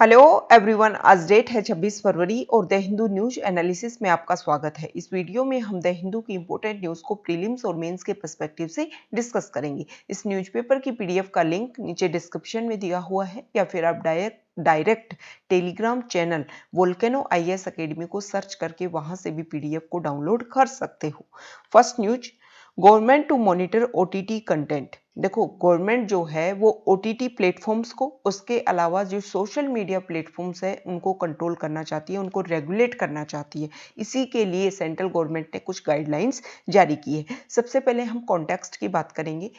Hello everyone, आज date है 26 फरवरी और द हिंदू न्यूज एनालिसिस में आपका स्वागत है। इस वीडियो में हम द हिंदू की इंपॉर्टेंट न्यूज को प्रीलिम्स और मेंस के पर्सपेक्टिव से डिस्कस करेंगे। इस न्यूज़पेपर की पीडीएफ का लिंक नीचे डिस्क्रिप्शन में दिया हुआ है या फिर आप direct Telegram channel volcano IAS academy को सर्च करके वहां से भी पीडीएफ को डाउनलोड कर सकते हो। First news, government to monitor OTT content. देखो, गवर्नमेंट जो है वो ओटीटी प्लेटफॉर्म्स को, उसके अलावा जो सोशल मीडिया प्लेटफॉर्म्स है उनको कंट्रोल करना चाहती है, उनको रेगुलेट करना चाहती है। इसी के लिए सेंट्रल गवर्नमेंट ने कुछ गाइडलाइंस जारी की है। सबसे पहले हम कॉन्टेक्स्ट की बात करेंगे।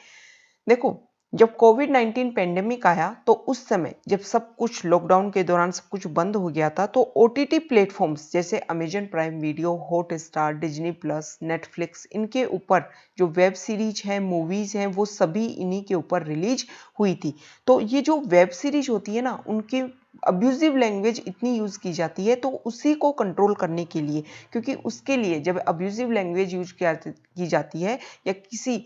देखो, जब कोविड-19 पेंडेमिक आया तो उस समय जब सब कुछ लॉकडाउन के दौरान सब कुछ बंद हो गया था, तो ओटीटी प्लेटफॉर्म्स जैसे Amazon prime video, Hotstar, Disney plus, Netflix, इनके ऊपर जो वेब सीरीज हैं, मूवीज हैं, वो सभी इन्हीं के ऊपर रिलीज हुई थी। तो ये जो वेब सीरीज होती है ना, उनकी अब्यूजिव लैंग्वेज इतनी यूज की जाती है, तो उसी को कंट्रोल करने के लिए, क्योंकि उसके लिए जब अब्यूजिव लैंग्वेज यूज की जाती है या किसी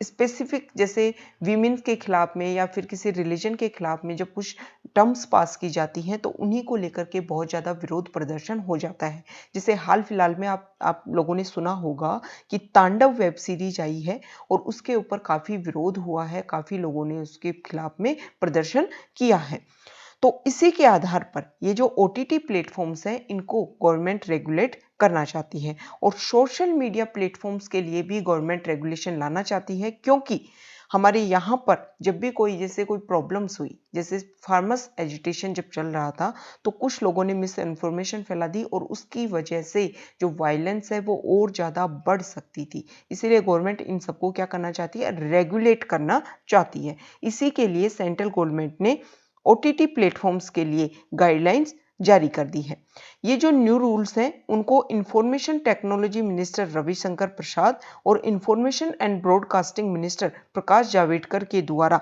स्पेसिफिक जैसे वीमेन के खिलाफ में या फिर किसी रिलीजन के खिलाफ में जब कुछ टर्म्स पास की जाती हैं, तो उन्हीं को लेकर के बहुत ज़्यादा विरोध प्रदर्शन हो जाता है। जैसे हाल फिलहाल में आप लोगों ने सुना होगा कि तांडव वेब सीरीज आई है और उसके ऊपर काफ़ी विरोध हुआ है, काफ़ी लोगों ने उसके खिलाफ में प्रदर्शन किया है। तो इसी के आधार पर ये जो ओटीटी प्लेटफॉर्म्स हैं, इनको गवर्नमेंट रेगुलेट करना चाहती है और सोशल मीडिया प्लेटफॉर्म्स के लिए भी गवर्नमेंट रेगुलेशन लाना चाहती है, क्योंकि हमारे यहाँ पर जब भी जैसे कोई प्रॉब्लम्स हुई, जैसे फार्मर्स एजिटेशन जब चल रहा था, तो कुछ लोगों ने मिस इन्फॉर्मेशन फैला दी और उसकी वजह से जो वायलेंस है वो और ज़्यादा बढ़ सकती थी। इसीलिए गवर्नमेंट इन सबको क्या करना चाहती है, रेगुलेट करना चाहती है। इसी के लिए सेंट्रल गवर्नमेंट ने ओटीटी प्लेटफॉर्म्स के लिए गाइडलाइंस जारी कर दी है। ये जो न्यू रूल्स हैं, उनको इंफॉर्मेशन टेक्नोलॉजी मिनिस्टर रविशंकर प्रसाद और information and broadcasting minister Prakash Javadekar के द्वारा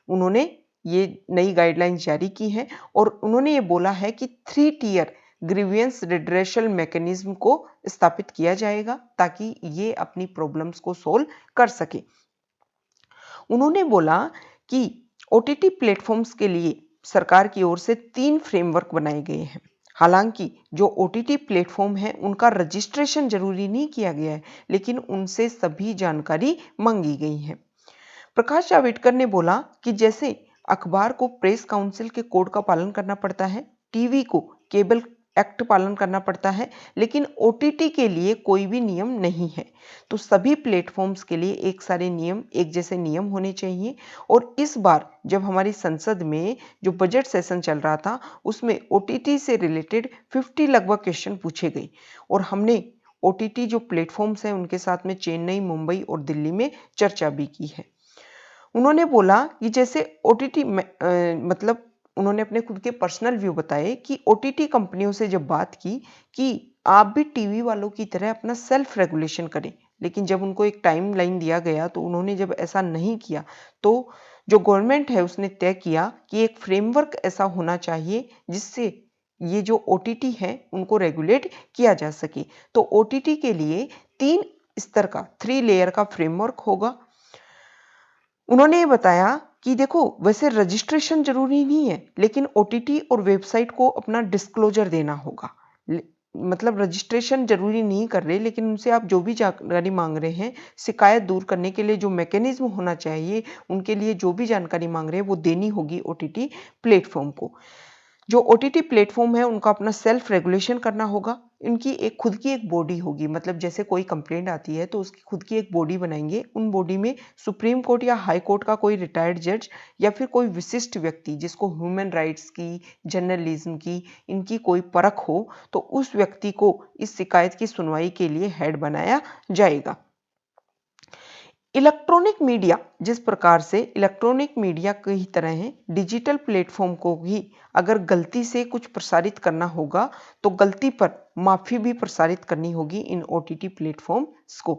उन्होंने ये नई गाइडलाइंस जारी की हैं और उन्होंने ये बोला है कि 3 टियर ग्रीवियंस रिड्रेशल मैकेनिज्म को स्थापित किया जाएगा ताकि ये अपनी प्रॉब्लम्स को सोल्व कर सके। उन्होंने बोला कि ओटीटी प्लेटफॉर्म्स के लिए सरकार की ओर से 3 फ्रेमवर्क बनाए गए हैं। हालांकि जो ओटीटी प्लेटफॉर्म है उनका रजिस्ट्रेशन जरूरी नहीं किया गया है, लेकिन उनसे सभी जानकारी मांगी गई है। प्रकाश जावड़ेकर ने बोला कि जैसे अखबार को प्रेस काउंसिल के कोड का पालन करना पड़ता है, टीवी को केबल एक्ट पालन करना पड़ता है, लेकिन ओटीटी के लिए कोई भी नियम नहीं है। तो सभी प्लेटफॉर्म्स के लिए एक सारे नियम, एक जैसे नियम होने चाहिए। और इस बार जब हमारी संसद में जो बजट सेशन चल रहा था, उसमें ओटीटी से रिलेटेड 50 लगभग क्वेश्चन पूछे गए और हमने ओटीटी जो प्लेटफॉर्म्स हैं उनके साथ में चेन्नई, मुंबई और दिल्ली में चर्चा भी की है। उन्होंने बोला कि जैसे ओटीटी मतलब उन्होंने अपने खुद के पर्सनल व्यू बताए कि ओटीटी कंपनियों से जब बात की कि आप भी टीवी वालों की तरह अपना सेल्फ रेगुलेशन करें, लेकिन जब उनको एक टाइम लाइन दिया गया तो उन्होंने जब ऐसा नहीं किया, तो जो गवर्नमेंट है उसने तय किया कि एक फ्रेमवर्क ऐसा होना चाहिए जिससे ये जो ओटीटी है उनको रेगुलेट किया जा सके। तो ओटीटी के लिए 3 स्तर का, 3 लेयर का फ्रेमवर्क होगा। उन्होंने ये बताया कि देखो, वैसे रजिस्ट्रेशन जरूरी नहीं है, लेकिन ओटीटी और वेबसाइट को अपना डिस्क्लोजर देना होगा। मतलब रजिस्ट्रेशन जरूरी नहीं कर रहे, लेकिन उनसे आप जो भी जानकारी मांग रहे हैं, शिकायत दूर करने के लिए जो मैकेनिज्म होना चाहिए, उनके लिए जो भी जानकारी मांग रहे हैं वो देनी होगी ओटीटी प्लेटफॉर्म को। जो ओटीटी प्लेटफॉर्म है उनका अपना सेल्फ रेगुलेशन करना होगा। इनकी एक खुद की एक बॉडी होगी, मतलब जैसे कोई कंप्लेंट आती है तो उसकी खुद की एक बॉडी बनाएंगे। उन बॉडी में सुप्रीम कोर्ट या हाई कोर्ट का कोई रिटायर्ड जज या फिर कोई विशिष्ट व्यक्ति जिसको ह्यूमन राइट्स की, जर्नलिज्म की, इनकी कोई परख हो, तो उस व्यक्ति को इस शिकायत की सुनवाई के लिए हेड बनाया जाएगा। इलेक्ट्रॉनिक मीडिया, जिस प्रकार से इलेक्ट्रॉनिक मीडिया की तरह है, डिजिटल प्लेटफॉर्म को भी अगर गलती से कुछ प्रसारित करना होगा तो गलती पर माफी भी प्रसारित करनी होगी इन ओटीटी प्लेटफॉर्म्स को।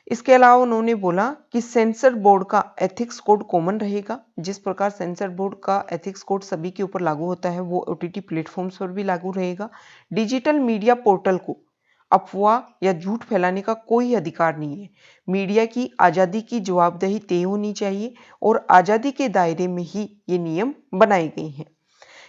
इसके अलावा उन्होंने बोला कि सेंसर बोर्ड का एथिक्स कोड कॉमन रहेगा। जिस प्रकार सेंसर बोर्ड का एथिक्स कोड सभी के ऊपर लागू होता है, वो ओटीटी प्लेटफॉर्म्स पर भी लागू रहेगा। डिजिटल मीडिया पोर्टल को अफवाह या झूठ फैलाने का कोई अधिकार नहीं है। मीडिया की आज़ादी की जवाबदेही तय होनी चाहिए और आज़ादी के दायरे में ही ये नियम बनाए गए हैं।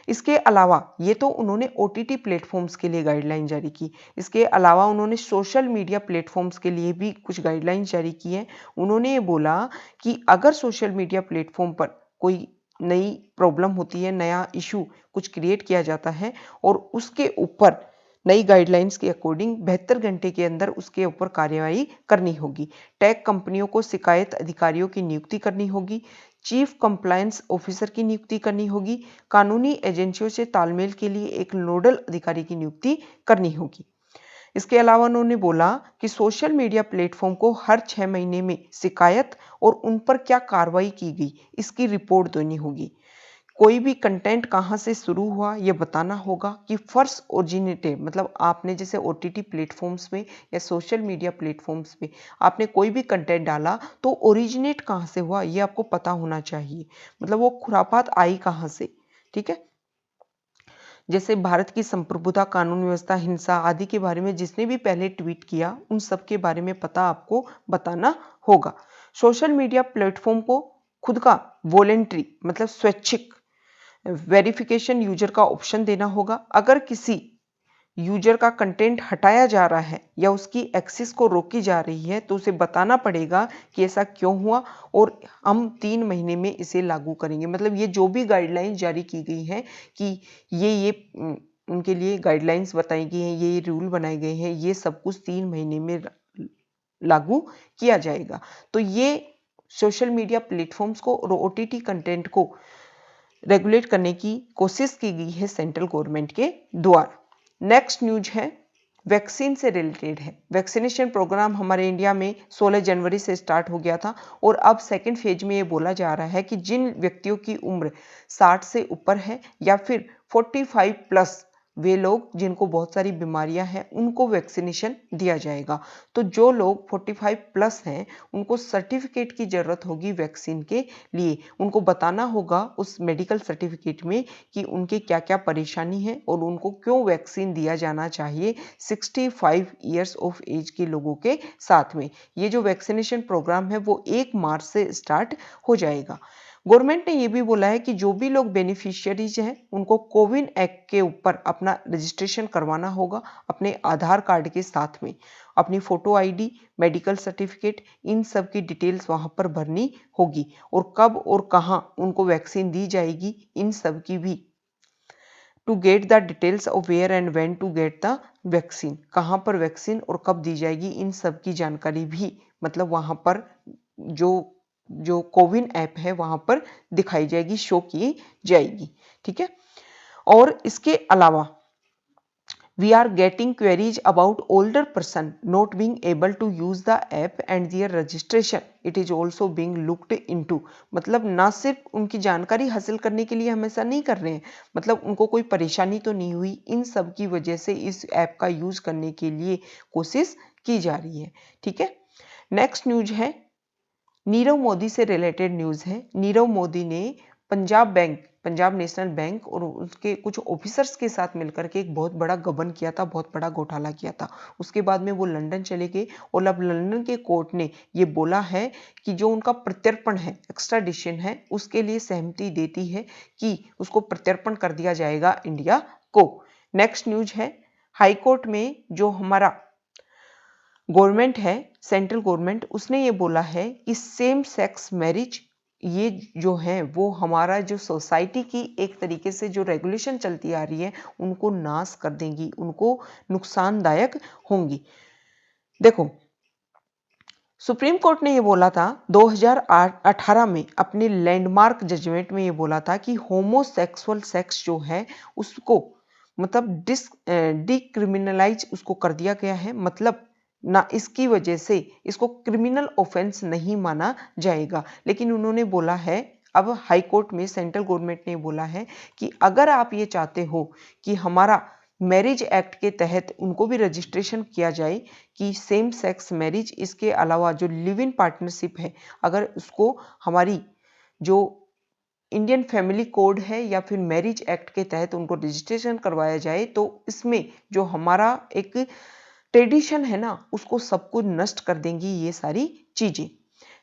इसके अलावा ये तो उन्होंने OTT प्लेटफॉर्म्स के लिए गाइडलाइन जारी की। इसके अलावा उन्होंने सोशल मीडिया प्लेटफॉर्म्स के लिए भी कुछ गाइडलाइन जारी की है। उन्होंने ये बोला कि अगर सोशल मीडिया प्लेटफॉर्म पर कोई नई प्रॉब्लम होती है, नया इशू कुछ क्रिएट किया जाता है और उसके ऊपर नई गाइडलाइंस के अकॉर्डिंग 72 घंटे के अंदर उसके ऊपर कार्यवाही करनी होगी। टेक कंपनियों को शिकायत अधिकारियों की नियुक्ति करनी होगी, चीफ कंप्लायंस ऑफिसर की नियुक्ति करनी होगी, कानूनी एजेंसियों से तालमेल के लिए एक नोडल अधिकारी की नियुक्ति करनी होगी। इसके अलावा उन्होंने बोला कि सोशल मीडिया प्लेटफॉर्म को हर 6 महीने में शिकायत और उन पर क्या कार्रवाई की गई इसकी रिपोर्ट देनी होगी। कोई भी कंटेंट कहाँ से शुरू हुआ ये बताना होगा कि फर्स्ट ओरिजिनेटेड, मतलब आपने जैसे OTT प्लेटफॉर्म्स में या सोशल मीडिया प्लेटफॉर्म्स में आपने कोई भी कंटेंट डाला तो ओरिजिनेट कहाँ से हुआ ये आपको पता होना चाहिए, मतलब वो खुरापात आई कहाँ से। ठीक है, जैसे भारत की संप्रभुता, कानून व्यवस्था, हिंसा आदि के बारे में जिसने भी पहले ट्वीट किया उन सब के बारे में पता आपको बताना होगा। सोशल मीडिया प्लेटफॉर्म को खुद का वॉलेंट्री मतलब स्वैच्छिक वेरिफिकेशन यूजर का ऑप्शन देना होगा। अगर किसी यूजर का कंटेंट हटाया जा रहा है या उसकी एक्सेस को रोकी जा रही है तो उसे बताना पड़ेगा कि ऐसा क्यों हुआ और हम 3 महीने में इसे लागू करेंगे। मतलब ये जो भी गाइडलाइंस जारी की गई हैं कि ये उनके लिए गाइडलाइंस बताई गई हैं, ये रूल बनाए गए हैं, ये सब कुछ 3 महीने में लागू किया जाएगा। तो ये सोशल मीडिया प्लेटफॉर्म्स को और OTT कंटेंट को रेगुलेट करने की कोशिश की गई है सेंट्रल गवर्नमेंट के द्वारा। नेक्स्ट न्यूज है वैक्सीन से रिलेटेड है। वैक्सीनेशन प्रोग्राम हमारे इंडिया में 16 जनवरी से स्टार्ट हो गया था और अब सेकेंड फेज में ये बोला जा रहा है कि जिन व्यक्तियों की उम्र 60 से ऊपर है या फिर 45 प्लस, वे लोग जिनको बहुत सारी बीमारियां हैं उनको वैक्सीनेशन दिया जाएगा। तो जो लोग 45 प्लस हैं उनको सर्टिफिकेट की जरूरत होगी वैक्सीन के लिए। उनको बताना होगा उस मेडिकल सर्टिफिकेट में कि उनके क्या क्या परेशानी है और उनको क्यों वैक्सीन दिया जाना चाहिए 65 ईयर्स ऑफ एज के लोगों के साथ में। ये जो वैक्सीनेशन प्रोग्राम है वो 1 मार्च से स्टार्ट हो जाएगा। गवर्नमेंट ने ये भी बोला है कि जो भी लोग बेनिफिशियरीज हैं उनको कोविन एक्ट के ऊपर अपना रजिस्ट्रेशन करवाना होगा अपने आधार कार्ड के साथ में। अपनी फोटो ID, मेडिकल सर्टिफिकेट, इन सब की डिटेल्स वहां पर भरनी होगी और कब और कहां उनको वैक्सीन दी जाएगी इन सब की भी to get the details of where and when to get the vaccine, कहां पर वैक्सीन और कब दी जाएगी इन सब की जानकारी भी मतलब वहां पर जो कोविन ऐप है वहां पर दिखाई जाएगी, शो की जाएगी। ठीक है, और इसके अलावा we are getting queries about older person not being able to use the app and their registration it is also being looked into। मतलब ना सिर्फ उनकी जानकारी हासिल करने के लिए हम ऐसा नहीं कर रहे हैं, मतलब उनको कोई परेशानी तो नहीं हुई, इन सब की वजह से इस ऐप का यूज करने के लिए कोशिश की जा रही है। ठीक है, नेक्स्ट न्यूज है नीरव मोदी से रिलेटेड न्यूज है। नीरव मोदी ने पंजाब नेशनल बैंक और उसके कुछ ऑफिसर्स के साथ मिलकर के एक बहुत बड़ा गबन किया था, बहुत बड़ा घोटाला किया था। उसके बाद में वो लंदन चले गए और अब लंदन के कोर्ट ने ये बोला है कि जो उनका प्रत्यर्पण है, एक्स्ट्राडिशन है, उसके लिए सहमति देती है कि उसको प्रत्यर्पण कर दिया जाएगा इंडिया को। नेक्स्ट न्यूज है हाईकोर्ट में जो हमारा गवर्नमेंट है, सेंट्रल गवर्नमेंट, उसने ये बोला है कि सेम सेक्स मैरिज ये जो है वो हमारा जो सोसाइटी की एक तरीके से जो रेगुलेशन चलती आ रही है उनको नाश कर देंगी, उनको नुकसानदायक होंगी। देखो, सुप्रीम कोर्ट ने ये बोला था 2018 में अपने लैंडमार्क जजमेंट में ये बोला था कि होमोसेक्सुअल सेक्स जो है उसको मतलब डिक्रिमिनलाइज उसको कर दिया गया है, मतलब ना इसकी वजह से इसको क्रिमिनल ऑफेंस नहीं माना जाएगा। लेकिन उन्होंने बोला है, अब हाई कोर्ट में सेंट्रल गवर्नमेंट ने बोला है कि अगर आप ये चाहते हो कि हमारा मैरिज एक्ट के तहत उनको भी रजिस्ट्रेशन किया जाए कि सेम सेक्स मैरिज, इसके अलावा जो लिव इन पार्टनरशिप है अगर उसको हमारी जो इंडियन फैमिली कोड है या फिर मैरिज एक्ट के तहत उनको रजिस्ट्रेशन करवाया जाए तो इसमें जो हमारा एक ट्रेडिशन है ना उसको सबको नष्ट कर देंगी ये सारी चीजें।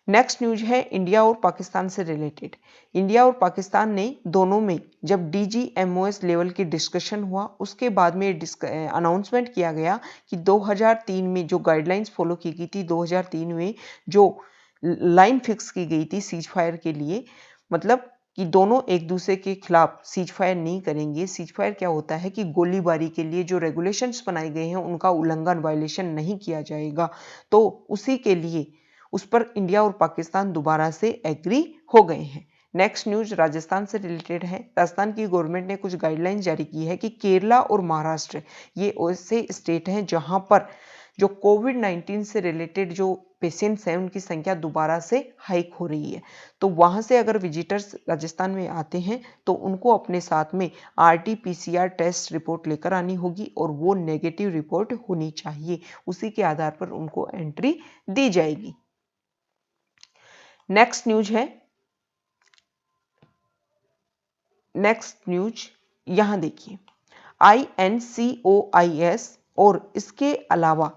नेक्स्ट न्यूज है इंडिया और पाकिस्तान से रिलेटेड। इंडिया और पाकिस्तान ने दोनों में जब DGMOS लेवल की डिस्कशन हुआ, उसके बाद में अनाउंसमेंट किया गया कि 2003 में जो गाइडलाइंस फॉलो की गई थी, 2003 में जो लाइन फिक्स की गई थी सीज फायर के लिए, मतलब कि दोनों एक दूसरे के खिलाफ सीज फायर नहीं करेंगे। सीज फायर क्या होता है कि गोलीबारी के लिए जो रेगुलेशंस बनाए गए हैं उनका उल्लंघन, वायलेशन नहीं किया जाएगा। तो उसी के लिए उस पर इंडिया और पाकिस्तान दोबारा से एग्री हो गए हैं। नेक्स्ट न्यूज राजस्थान से रिलेटेड है। राजस्थान की गवर्नमेंट ने कुछ गाइडलाइंस जारी की है कि केरला और महाराष्ट्र ये ऐसे स्टेट हैं जहां पर जो कोविड-19 से रिलेटेड जो पेशेंट्स हैं उनकी संख्या दोबारा से हाइक हो रही है। तो वहां से अगर विजिटर्स राजस्थान में आते हैं तो उनको अपने साथ में RT-PCR टेस्ट रिपोर्ट लेकर आनी होगी और वो नेगेटिव रिपोर्ट होनी चाहिए। उसी के आधार पर उनको एंट्री दी जाएगी। नेक्स्ट न्यूज यहां देखिए, INCOIS और इसके अलावा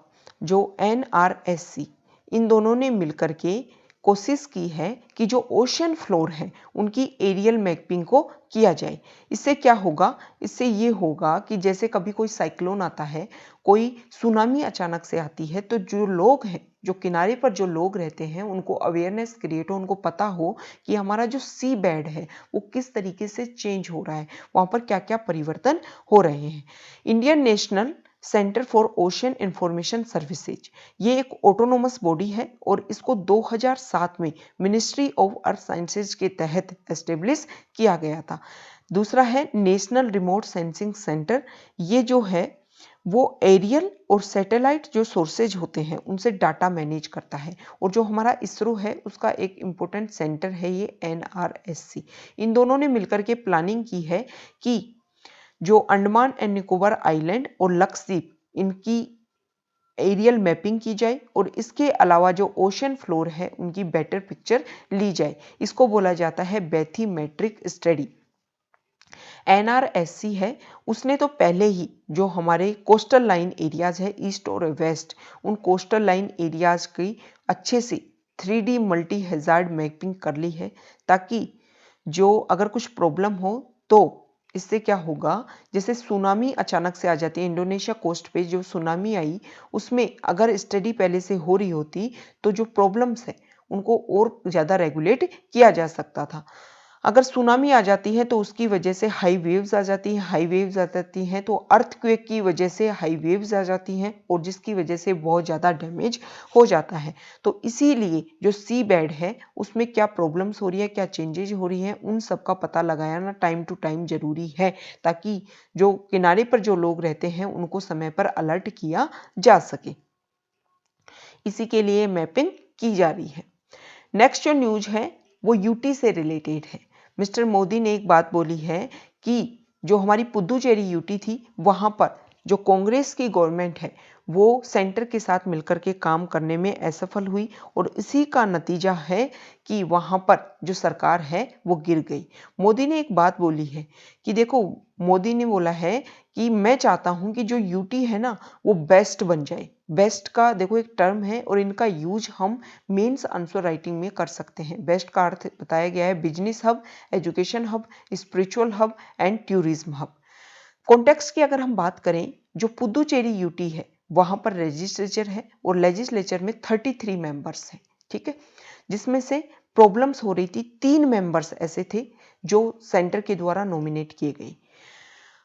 जो NRSC, इन दोनों ने मिलकर के कोशिश की है कि जो ओशन फ्लोर है उनकी एरियल मैपिंग को किया जाए। इससे क्या होगा? इससे ये होगा कि जैसे कभी कोई साइक्लोन आता है, कोई सुनामी अचानक से आती है, तो जो लोग हैं, जो किनारे पर जो लोग रहते हैं, उनको अवेयरनेस क्रिएट हो, उनको पता हो कि हमारा जो सी बेड है वो किस तरीके से चेंज हो रहा है, वहाँ पर क्या क्या परिवर्तन हो रहे हैं। Indian national centre for ocean information services, ये एक ऑटोनोमस बॉडी है और इसको 2007 में मिनिस्ट्री ऑफ अर्थ साइंसेज के तहत एस्टेब्लिश किया गया था। दूसरा है नेशनल रिमोट सेंसिंग सेंटर, ये जो है वो एरियल और सैटेलाइट जो सोर्सेज होते हैं उनसे डाटा मैनेज करता है। और जो हमारा इसरो है उसका एक इम्पोर्टेंट सेंटर है ये NRSC। इन दोनों ने मिलकर के प्लानिंग की है कि जो अंडमान एंड निकोबार आइलैंड और लक्षद्वीप, इनकी एरियल मैपिंग की जाए और इसके अलावा जो ओशन फ्लोर है उनकी बेटर पिक्चर ली जाए। इसको बोला जाता है बैथीमेट्रिक स्टडी। NRSC है, उसने तो पहले ही जो हमारे कोस्टल लाइन एरियाज है ईस्ट और वेस्ट, उन कोस्टल लाइन एरियाज की अच्छे से 3D मल्टी हैजार्ड मैपिंग कर ली है, ताकि जो अगर कुछ प्रॉब्लम हो तो इससे क्या होगा, जैसे सुनामी अचानक से आ जाती है, इंडोनेशिया कोस्ट पे जो सुनामी आई उसमें अगर स्टडी पहले से हो रही होती तो जो प्रॉब्लम्स है उनको और ज़्यादा रेगुलेट किया जा सकता था। अगर सुनामी आ जाती है तो उसकी वजह से हाई वेव्स आ जाती हैं, हाई वेव्स आ जाती हैं तो अर्थक्वेक की वजह से हाई वेव्स आ जाती हैं और जिसकी वजह से बहुत ज़्यादा डैमेज हो जाता है। तो इसीलिए जो सी बेड है उसमें क्या प्रॉब्लम्स हो रही है, क्या चेंजेज हो रही हैं, उन सब का पता लगाना टाइम टू टाइम जरूरी है, ताकि जो किनारे पर जो लोग रहते हैं उनको समय पर अलर्ट किया जा सके। इसी के लिए मैपिंग की जा रही है। नेक्स्ट जो न्यूज है वो यूटी से रिलेटेड है। मिस्टर मोदी ने एक बात बोली है कि जो हमारी पुदुचेरी यूटी थी वहां पर जो कांग्रेस की गवर्नमेंट है वो सेंटर के साथ मिलकर के काम करने में असफल हुई और इसी का नतीजा है कि वहां पर जो सरकार है वो गिर गई। मोदी ने एक बात बोली है कि देखो, मोदी ने बोला है कि मैं चाहता हूं कि जो यूटी है ना वो बेस्ट बन जाए। बेस्ट का देखो एक टर्म है और इनका यूज हम मेंस आंसर राइटिंग में कर सकते हैं। बेस्ट का अर्थ बताया गया है business hub, education hub, spiritual hub and tourism hub. Context की अगर हम बात करें, जो पुदुचेरी यूटी है वहां पर लेजिस्लेचर है और लेजिस्लेचर में 33 मेंबर्स हैं, ठीक है, जिसमें से प्रॉब्लम्स हो रही थी। 3 मेंबर्स ऐसे थे जो सेंटर के द्वारा नॉमिनेट किए गए।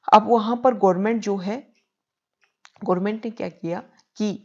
अब वहां पर गवर्नमेंट जो है, गवर्नमेंट ने क्या किया कि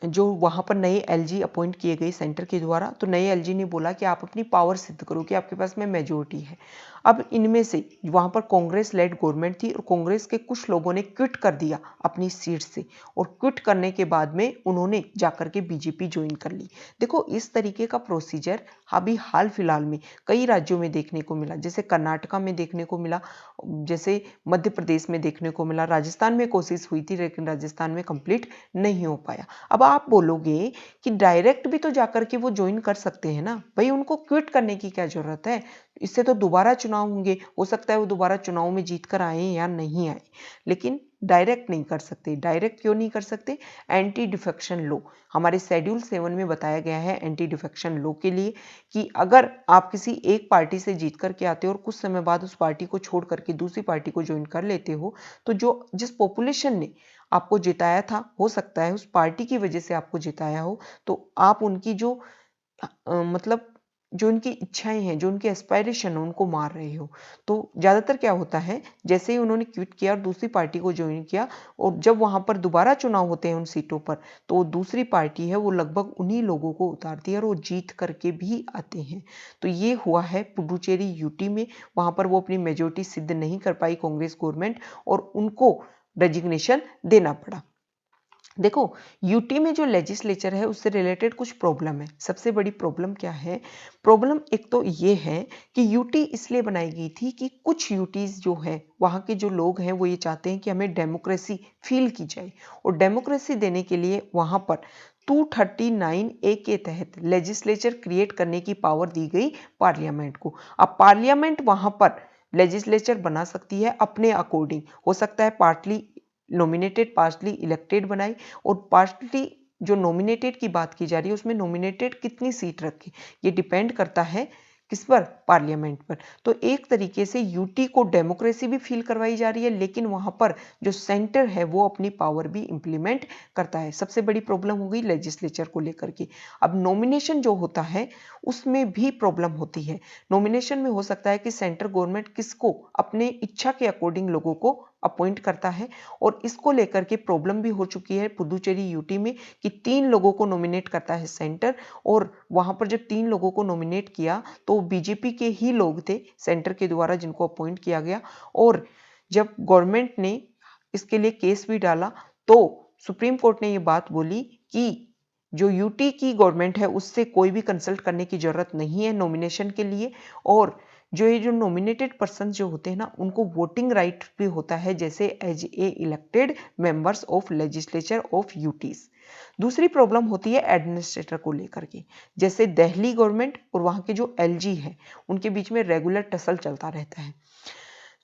जो वहां पर नए LG अपॉइंट किए गए सेंटर के द्वारा, तो नए LG ने बोला कि आप अपनी पावर सिद्ध करो कि आपके पास में मेजोरिटी है। अब इनमें से वहां पर कांग्रेस लेड गवर्नमेंट थी और कांग्रेस के कुछ लोगों ने क्विट कर दिया अपनी सीट से और क्विट करने के बाद में उन्होंने जाकर के बीजेपी ज्वाइन कर ली। देखो, इस तरीके का प्रोसीजर अभी हाल फिलहाल में कई राज्यों में देखने को मिला, जैसे कर्नाटका में देखने को मिला, जैसे मध्य प्रदेश में देखने को मिला, राजस्थान में कोशिश हुई थी लेकिन राजस्थान में कंप्लीट नहीं हो पाया। अब आप बोलोगे कि डायरेक्ट भी तो जाकर के वो ज्वाइन कर सकते हैं ना भाई, उनको क्विट करने की क्या जरूरत है, इससे तो दोबारा चुनाव होंगे, हो सकता है वो दोबारा चुनाव में जीत कर आए या नहीं आए। लेकिन डायरेक्ट नहीं कर सकते। डायरेक्ट क्यों नहीं कर सकते? एंटी डिफेक्शन लॉ, हमारे शेड्यूल 7 में बताया गया है एंटी डिफेक्शन लॉ के लिए कि अगर आप किसी एक पार्टी से जीत करके आते हो और कुछ समय बाद उस पार्टी को छोड़ करके दूसरी पार्टी को ज्वाइन कर लेते हो, तो जो जिस पॉपुलेशन ने आपको जिताया था, हो सकता है उस पार्टी की वजह से आपको जिताया हो, तो आप उनकी जो मतलब जो उनकी इच्छाएं हैं, जो उनके एस्पायरेशन है, उनको मार रहे हो। तो ज्यादातर क्या होता है, जैसे ही उन्होंने क्विट किया और दूसरी पार्टी को ज्वाइन किया, और जब वहां पर दोबारा चुनाव होते हैं उन सीटों पर, तो दूसरी पार्टी है वो लगभग उन्हीं लोगों को उतारती है और वो जीत करके भी आते हैं। तो ये हुआ है पुडुचेरी यूटी में। वहां पर वो अपनी मेजोरिटी सिद्ध नहीं कर पाई कांग्रेस गवर्नमेंट, और उनको रेजिग्नेशन देना पड़ा। देखो, यूटी में जो लेजिस्लेचर है उससे रिलेटेड कुछ प्रॉब्लम है। सबसे बड़ी प्रॉब्लम क्या है? प्रॉब्लम एक तो ये है कि यूटी इसलिए बनाई गई थी कि कुछ यूटीज जो है, वहाँ के जो लोग हैं वो ये चाहते हैं कि हमें डेमोक्रेसी फील की जाए, और डेमोक्रेसी देने के लिए वहाँ पर 239A के तहत लेजिस्लेचर क्रिएट करने की पावर दी गई पार्लियामेंट को। अब पार्लियामेंट वहाँ पर लेजिस्लेचर बना सकती है अपने अकॉर्डिंग, हो सकता है पार्टली नॉमिनेटेड पार्टली इलेक्टेड बनाई, और पार्टली जो नॉमिनेटेड की बात की जा रही है उसमें नॉमिनेटेड कितनी सीट रखे, ये डिपेंड करता है किस पर? पार्लियामेंट पर। तो एक तरीके से यूटी को डेमोक्रेसी भी फील करवाई जा रही है, लेकिन वहां पर जो सेंटर है वो अपनी पावर भी इंप्लीमेंट करता है। सबसे बड़ी प्रॉब्लम हो गई लेजिस्लेचर को लेकर के। अब नॉमिनेशन जो होता है उसमें भी प्रॉब्लम होती है। नॉमिनेशन में हो सकता है कि सेंटर गवर्नमेंट किसको अपने इच्छा के अकॉर्डिंग लोगों को अपॉइंट करता है, और इसको लेकर के प्रॉब्लम भी हो चुकी है पुदुचेरी यूटी में कि 3 लोगों को नॉमिनेट करता है सेंटर, और वहां पर जब 3 लोगों को नॉमिनेट किया तो बीजेपी के ही लोग थे सेंटर के द्वारा जिनको अपॉइंट किया गया, और जब गवर्नमेंट ने इसके लिए केस भी डाला तो सुप्रीम कोर्ट ने ये बात बोली कि जो यूटी की गवर्नमेंट है उससे कोई भी कंसल्ट करने की जरूरत नहीं है नॉमिनेशन के लिए, और जो ये जो नॉमिनेटेड पर्सन जो होते हैं ना, उनको वोटिंग राइट भी होता है जैसे as a elected members of legislature of UTs. दूसरी प्रॉब्लम होती है एडमिनिस्ट्रेटर को लेकर के। जैसे दिल्ली गवर्नमेंट और वहां के जो एलजी है उनके बीच में रेगुलर टसल चलता रहता है।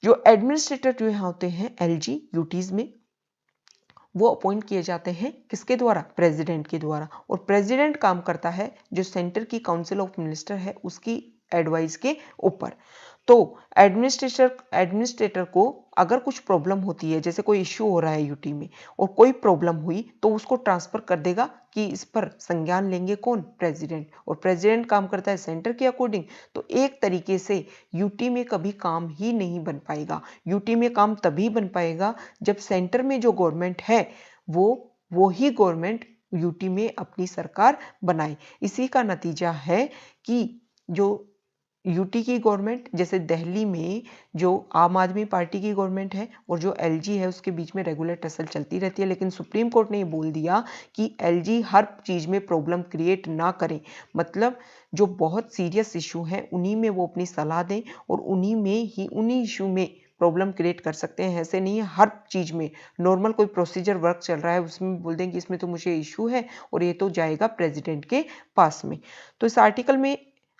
जो एडमिनिस्ट्रेटर जो यहाँ होते हैं एलजी यूटीज में, वो अपॉइंट किए जाते हैं किसके द्वारा? प्रेसिडेंट के द्वारा। और प्रेसिडेंट काम करता है जो सेंटर की काउंसिल ऑफ मिनिस्टर है उसकी एडवाइस के ऊपर। तो एडमिनिस्ट्रेटर को अगर कुछ प्रॉब्लम होती है, जैसे कोई इश्यू हो रहा है यूटी में और कोई प्रॉब्लम हुई, तो उसको ट्रांसफर कर देगा कि इस पर संज्ञान लेंगे कौन? प्रेसिडेंट। और प्रेसिडेंट काम करता है सेंटर के अकॉर्डिंग। तो एक तरीके से यूटी में कभी काम ही नहीं बन पाएगा। यूटी में काम तभी बन पाएगा जब सेंटर में जो गवर्नमेंट है वो ही गवर्नमेंट यूटी में अपनी सरकार बनाए। इसी का नतीजा है कि जो यूटी की गवर्नमेंट, जैसे दिल्ली में जो आम आदमी पार्टी की गवर्नमेंट है और जो एलजी है उसके बीच में रेगुलर टसल चलती रहती है, लेकिन सुप्रीम कोर्ट ने ये बोल दिया कि एलजी हर चीज में प्रॉब्लम क्रिएट ना करें। मतलब जो बहुत सीरियस इशू है उन्हीं में वो अपनी सलाह दें और उन्हीं इशू में प्रॉब्लम क्रिएट कर सकते हैं। ऐसे नहीं है हर चीज में नॉर्मल कोई प्रोसीजर वर्क चल रहा है उसमें बोल दें कि इसमें तो मुझे इशू है और ये तो जाएगा प्रेसिडेंट के पास में। तो इस आर्टिकल में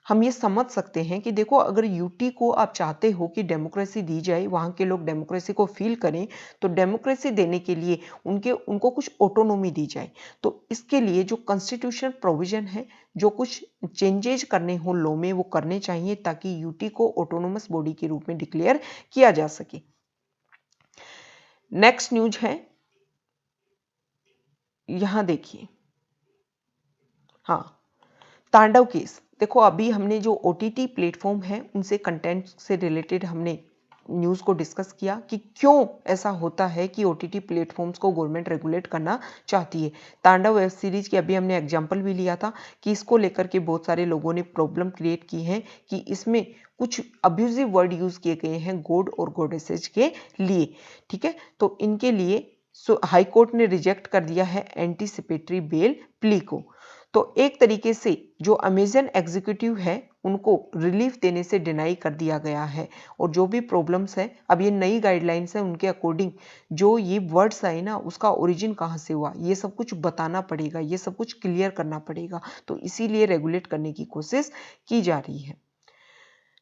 हम ये समझ सकते हैं कि देखो, अगर यूटी को आप चाहते हो कि डेमोक्रेसी दी जाए, वहां के लोग डेमोक्रेसी को फील करें, तो डेमोक्रेसी देने के लिए उनको कुछ ऑटोनॉमी दी जाए। तो इसके लिए जो कॉन्स्टिट्यूशनल प्रोविजन है, जो कुछ चेंजेज करने हो लॉ में, वो करने चाहिए ताकि यूटी को ऑटोनोमस बॉडी के रूप में डिक्लेयर किया जा सके। नेक्स्ट न्यूज है, यहां देखिए, हाँ, तांडव केस। देखो, अभी हमने जो ओटीटी प्लेटफॉर्म है उनसे कंटेंट से रिलेटेड हमने न्यूज़ को डिस्कस किया कि क्यों ऐसा होता है कि ओटीटी प्लेटफॉर्म्स को गवर्नमेंट रेगुलेट करना चाहती है। तांडव वेब सीरीज की अभी हमने एग्जांपल भी लिया था कि इसको लेकर के बहुत सारे लोगों ने प्रॉब्लम क्रिएट की है कि इसमें कुछ अब्यूजिव वर्ड यूज किए गए हैं गॉड और गॉडेसेस के लिए। ठीक है, तो इनके लिए हाई कोर्ट ने रिजेक्ट कर दिया है एंटीसिपेटरी बेल प्ली को। तो एक तरीके से जो अमेजन एग्जीक्यूटिव है उनको रिलीफ देने से डिनाई कर दिया गया है, और जो भी प्रॉब्लम्स है, अब ये नई गाइडलाइंस है, उनके अकॉर्डिंग जो ये वर्ड्स आए ना उसका ओरिजिन कहाँ से हुआ ये सब कुछ बताना पड़ेगा, ये सब कुछ क्लियर करना पड़ेगा। तो इसीलिए रेगुलेट करने की कोशिश की जा रही है।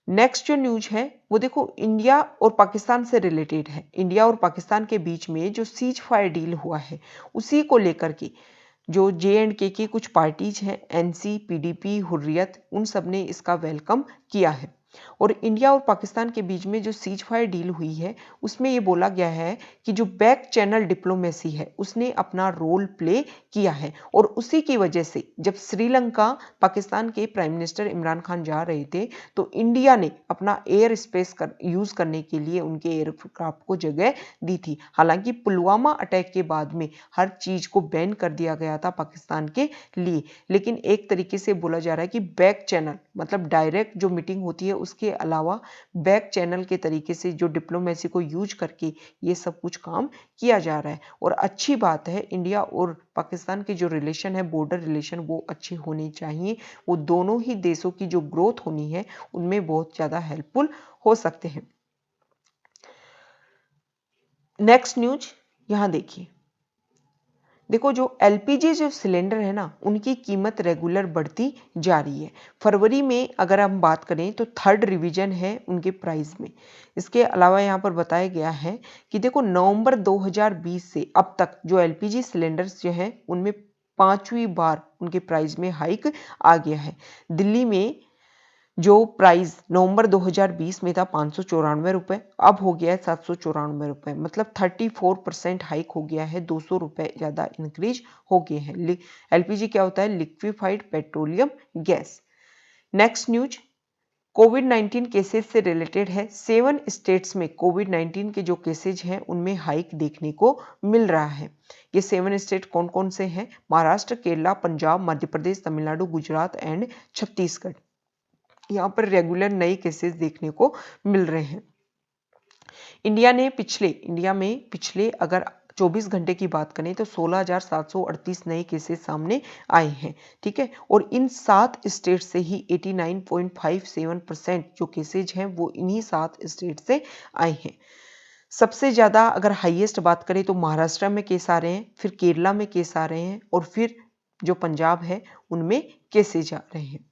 नेक्स्ट जो न्यूज है वो देखो इंडिया और पाकिस्तान से रिलेटेड है। इंडिया और पाकिस्तान के बीच में जो सीज फायर डील हुआ है उसी को लेकर के जो JNK की कुछ पार्टीज हैं, NC, PDP, हुर्रियत, उन सब ने इसका वेलकम किया है। और इंडिया और पाकिस्तान के बीच में जो सीज फायर डील हुई है उसमें ये बोला गया है कि जो बैक चैनल डिप्लोमेसी है उसने अपना रोल प्ले किया है, और उसी की वजह से जब श्रीलंका पाकिस्तान के प्राइम मिनिस्टर इमरान खान जा रहे थे तो इंडिया ने अपना एयर स्पेस यूज करने के लिए उनके एयरक्राफ्ट को जगह दी थी। हालांकि पुलवामा अटैक के बाद में हर चीज को बैन कर दिया गया था पाकिस्तान के लिए, लेकिन एक तरीके से बोला जा रहा है कि बैक चैनल मतलब डायरेक्ट जो मीटिंग होती है उसके अलावा बैक चैनल के तरीके से जो डिप्लोमेसी को यूज करके ये सब कुछ काम किया जा रहा है। और अच्छी बात है, इंडिया और पाकिस्तान के जो रिलेशन है, बॉर्डर रिलेशन, वो अच्छे होने चाहिए। वो दोनों ही देशों की जो ग्रोथ होनी है उनमें बहुत ज्यादा हेल्पफुल हो सकते हैं। नेक्स्ट न्यूज यहां देखिए, देखो जो LPG जो सिलेंडर है ना उनकी कीमत रेगुलर बढ़ती जा रही है। फरवरी में अगर हम बात करें तो 3rd रिवीजन है उनके प्राइस में। इसके अलावा यहाँ पर बताया गया है कि देखो नवंबर 2020 से अब तक जो LPG सिलेंडर्स जो हैं उनमें 5वीं बार उनके प्राइस में हाइक आ गया है। दिल्ली में जो प्राइस नवंबर 2020 में था 594 रुपए, अब हो गया है 794 रुपए, मतलब 34% हाइक हो गया है, 200 रुपए ज्यादा इंक्रीज हो गए हैं। LPG क्या होता है? Liquefied petroleum gas. Next news कोविड-19 केसेस से रिलेटेड है। 7 स्टेट्स में कोविड-19 के जो केसेज हैं उनमें हाइक देखने को मिल रहा है। ये 7 स्टेट कौन कौन से हैं? महाराष्ट्र, केरला, पंजाब, मध्य प्रदेश, तमिलनाडु, गुजरात एंड छत्तीसगढ़। यहाँ पर रेगुलर नए केसेस देखने को मिल रहे हैं। इंडिया में पिछले अगर 24 घंटे की बात करें तो 16,738 नए केसेस सामने आए हैं। ठीक है, और इन 7 स्टेट से ही 89.57% जो केसेज हैं वो इन्हीं 7 स्टेट से आए हैं। सबसे ज्यादा अगर हाईएस्ट बात करें तो महाराष्ट्र में केस आ रहे हैं, फिर केरला में केस आ रहे हैं, और फिर जो पंजाब है उनमें केसेज आ रहे हैं।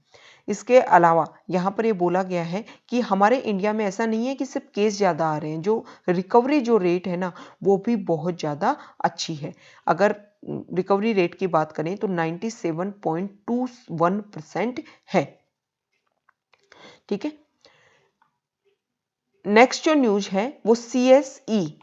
इसके अलावा यहाँ पर ये बोला गया है कि हमारे इंडिया में ऐसा नहीं है कि सिर्फ केस ज़्यादा आ रहे हैं, जो रिकवरी जो रेट है ना वो भी बहुत ज़्यादा अच्छी है। अगर रिकवरी रेट की बात करें तो 97.21% है। ठीक है, नेक्स्ट जो न्यूज है वो CSE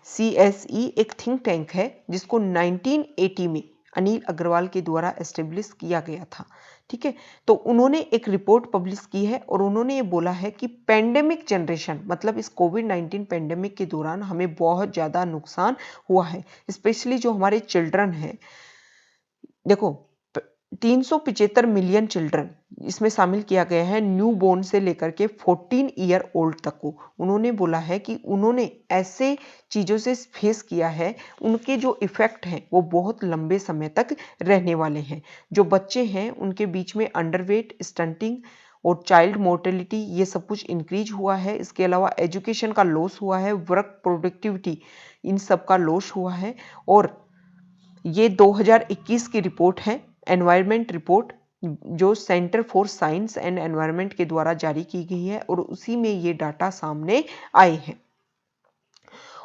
एक थिंक टैंक है जिसको 1980 में अनिल अग्रवाल के द्वारा एस्टेब्लिश किया गया था। ठीक है, तो उन्होंने एक रिपोर्ट पब्लिश की है और उन्होंने ये बोला है कि पेंडेमिक जनरेशन मतलब इस कोविड-19 पेंडेमिक के दौरान हमें बहुत ज्यादा नुकसान हुआ है, स्पेशली जो हमारे चिल्ड्रन हैं। देखो 375 मिलियन चिल्ड्रन इसमें शामिल किया गया है, न्यू बोर्न से लेकर के 14 ईयर ओल्ड तक को। उन्होंने बोला है कि उन्होंने ऐसे चीजों से फेस किया है, उनके जो इफेक्ट हैं वो बहुत लंबे समय तक रहने वाले हैं। जो बच्चे हैं उनके बीच में अंडरवेट, स्टंटिंग और चाइल्ड मोर्टेलिटी ये सब कुछ इंक्रीज हुआ है। इसके अलावा एजुकेशन का लॉस हुआ है, वर्क प्रोडक्टिविटी इन सब का लॉस हुआ है। और ये 2021 की रिपोर्ट है, एनवायरमेंट रिपोर्ट, जो centre for science and environment के द्वारा जारी की गई है, और उसी में ये डाटा सामने आए हैं।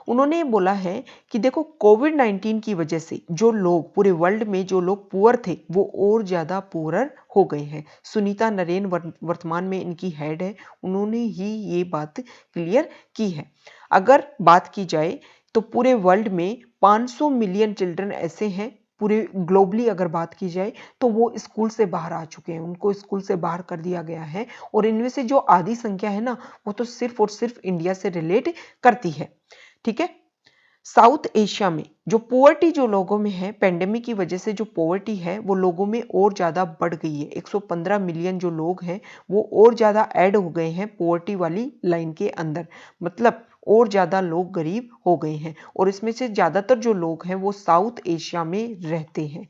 उन्होंने बोला है कि देखो कोविड-19 की वजह से जो लोग पूरे वर्ल्ड में जो लोग पुअर थे वो और ज्यादा पुअर हो गए हैं। सुनीता नरेन वर्तमान में इनकी हेड है, उन्होंने ही ये बात क्लियर की है। अगर बात की जाए तो पूरे वर्ल्ड में 500 मिलियन चिल्ड्रन ऐसे हैं, पूरे ग्लोबली अगर बात की जाए तो वो स्कूल से बाहर आ चुके हैं, उनको स्कूल से बाहर कर दिया गया है। और इनमें से जो आधी संख्या है ना वो तो सिर्फ और सिर्फ इंडिया से रिलेट करती है। ठीक है, साउथ एशिया में जो पोवर्टी जो लोगों में है, पेंडेमिक की वजह से जो पोवर्टी है वो लोगों में और ज्यादा बढ़ गई है। 115 मिलियन जो लोग हैं वो और ज्यादा ऐड हो गए हैं पोवर्टी वाली लाइन के अंदर, मतलब और ज्यादा लोग गरीब हो गए हैं। और इसमें से ज्यादातर जो लोग हैं वो साउथ एशिया में रहते हैं।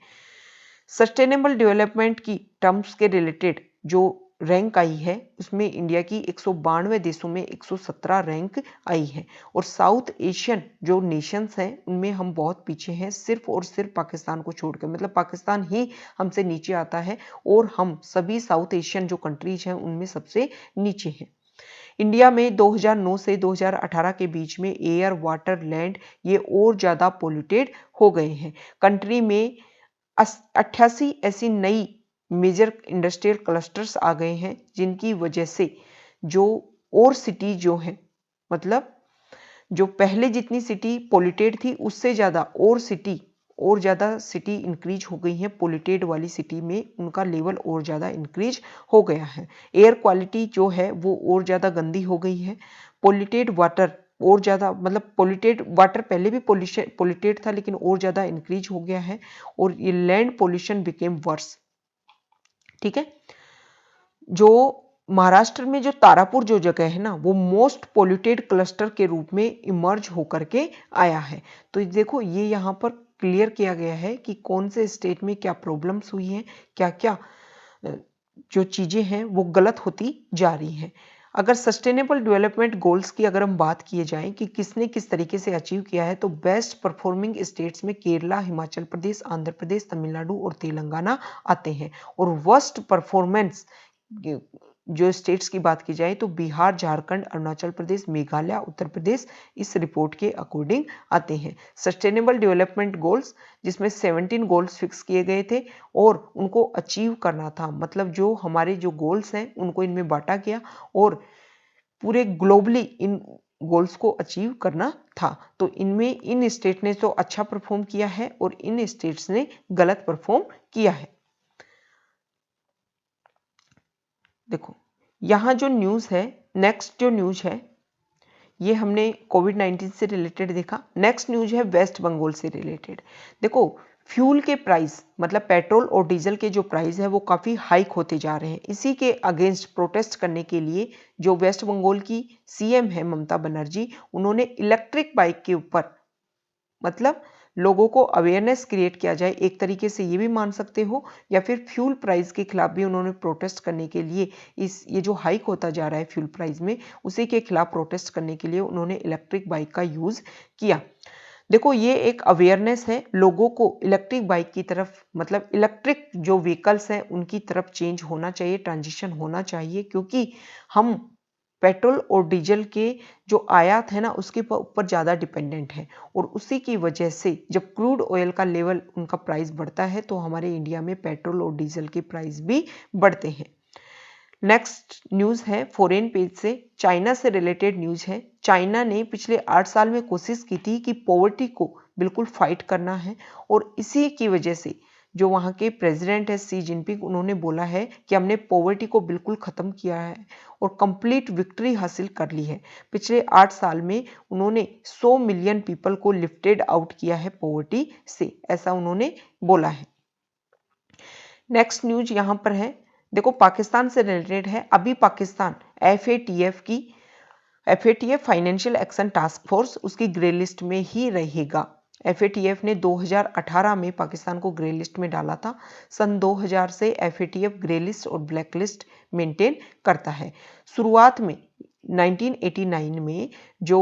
सस्टेनेबल डेवलपमेंट की टर्म्स के रिलेटेड जो रैंक आई है उसमें इंडिया की 192 देशों में 117 रैंक आई है। और साउथ एशियन जो नेशंस हैं उनमें हम बहुत पीछे हैं, सिर्फ और सिर्फ पाकिस्तान को छोड़कर, मतलब पाकिस्तान ही हमसे नीचे आता है और हम सभी साउथ एशियन जो कंट्रीज हैं उनमें सबसे नीचे हैं। इंडिया में 2009 से 2018 के बीच में एयर, वाटर, लैंड ये और ज़्यादा पोल्यूटेड हो गए हैं। कंट्री में 88 ऐसी नई मेजर इंडस्ट्रियल क्लस्टर्स आ गए हैं, जिनकी वजह से जो और सिटी जो है, मतलब जो पहले जितनी सिटी पोल्यूटेड थी उससे ज़्यादा और ज़्यादा सिटी इंक्रीज हो गई है। पोल्यूटेड वाली सिटी में उनका लेवल और ज़्यादा इंक्रीज हो गया है। एयर क्वालिटी जो है वो और ज़्यादा गंदी हो गई है। पोल्यूटेड वाटर और ज़्यादा, मतलब पोल्यूटेड वाटर पहले भी पोल्यूटेड था लेकिन और ज़्यादा इंक्रीज हो गया है। और ये लैंड पोल्यूशन बिकेम वर्स। ठीक है, जो महाराष्ट्र में जो तारापुर जो जगह है ना, वो मोस्ट पोल्यूटेड क्लस्टर के रूप में इमर्ज होकर के आया है। तो देखो ये यहाँ पर क्लियर किया गया है कि कौन से स्टेट में क्या प्रॉब्लम्स हुई हैं, क्या क्या जो चीज़ें हैं वो गलत होती जा रही हैं। अगर सस्टेनेबल डेवलपमेंट गोल्स की अगर हम बात किए जाएं कि किसने किस तरीके से अचीव किया है, तो बेस्ट परफॉर्मिंग स्टेट्स में केरला, हिमाचल प्रदेश, आंध्र प्रदेश, तमिलनाडु और तेलंगाना आते हैं। और वर्स्ट परफॉर्मेंस जो स्टेट्स की बात की जाए तो बिहार, झारखंड, अरुणाचल प्रदेश, मेघालय, उत्तर प्रदेश इस रिपोर्ट के अकॉर्डिंग आते हैं। सस्टेनेबल डेवलपमेंट गोल्स जिसमें 17 गोल्स फिक्स किए गए थे और उनको अचीव करना था, मतलब जो हमारे जो गोल्स हैं उनको इनमें बांटा गया और पूरे ग्लोबली इन गोल्स को अचीव करना था। तो इनमें इन स्टेट ने तो अच्छा परफॉर्म किया है और इन स्टेट्स ने गलत परफॉर्म किया है। देखो यहाँ जो न्यूज़ है, नेक्स्ट जो न्यूज़ है ये हमने कोविड-19 से रिलेटेड देखा। नेक्स्ट न्यूज़ है वेस्ट बंगाल से रिलेटेड। देखो फ्यूल के प्राइस, मतलब पेट्रोल और डीजल के जो प्राइस है वो काफ़ी हाइक होते जा रहे हैं। इसी के अगेंस्ट प्रोटेस्ट करने के लिए जो वेस्ट बंगाल की सीएम है ममता बनर्जी, उन्होंने इलेक्ट्रिक बाइक के ऊपर, मतलब लोगों को अवेयरनेस क्रिएट किया जाए, एक तरीके से ये भी मान सकते हो, या फिर फ्यूल प्राइस के खिलाफ भी उन्होंने प्रोटेस्ट करने के लिए ये जो हाइक होता जा रहा है फ्यूल प्राइस में, उसी के खिलाफ प्रोटेस्ट करने के लिए उन्होंने इलेक्ट्रिक बाइक का यूज़ किया। देखो ये एक अवेयरनेस है, लोगों को इलेक्ट्रिक बाइक की तरफ, मतलब इलेक्ट्रिक जो व्हीकल्स हैं उनकी तरफ चेंज होना चाहिए, ट्रांजिशन होना चाहिए, क्योंकि हम पेट्रोल और डीजल के जो आयात है ना उसके ऊपर ज़्यादा डिपेंडेंट है। और उसी की वजह से जब क्रूड ऑयल का लेवल, उनका प्राइस बढ़ता है तो हमारे इंडिया में पेट्रोल और डीजल के प्राइस भी बढ़ते हैं। नेक्स्ट न्यूज़ है फॉरेन पेज से, चाइना से रिलेटेड न्यूज़ है। चाइना ने पिछले 8 साल में कोशिश की थी कि पॉवर्टी को बिल्कुल फाइट करना है और इसी की वजह से जो वहाँ के प्रेसिडेंट है शी जिनपिंग, उन्होंने बोला है कि हमने पॉवर्टी को बिल्कुल ख़त्म किया है और कंप्लीट विक्ट्री हासिल कर ली है। पिछले 8 साल में उन्होंने 100 मिलियन पीपल को लिफ्टेड आउट किया है पॉवर्टी से, ऐसा उन्होंने बोला है। नेक्स्ट न्यूज यहाँ पर है, देखो पाकिस्तान से रिलेटेड है। अभी Pakistan FATF financial action task force उसकी ग्रे लिस्ट में ही रहेगा। FATF ने 2018 में पाकिस्तान को ग्रे लिस्ट में डाला था। सन 2000 से FATF ग्रे लिस्ट और ब्लैक लिस्ट मेंटेन करता है। शुरुआत में 1989 में जो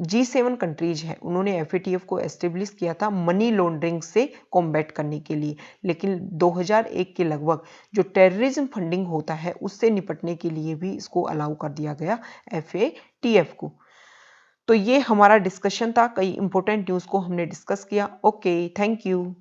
G7 कंट्रीज है उन्होंने FATF को एस्टेब्लिश किया था मनी लॉन्ड्रिंग से कॉम्बैट करने के लिए, लेकिन 2001 के लगभग जो टेररिज्म फंडिंग होता है उससे निपटने के लिए भी इसको अलाउ कर दिया गया FATF को। तो ये हमारा डिस्कशन था, कई इंपॉर्टेंट न्यूज़ को हमने डिस्कस किया। Okay, thank you.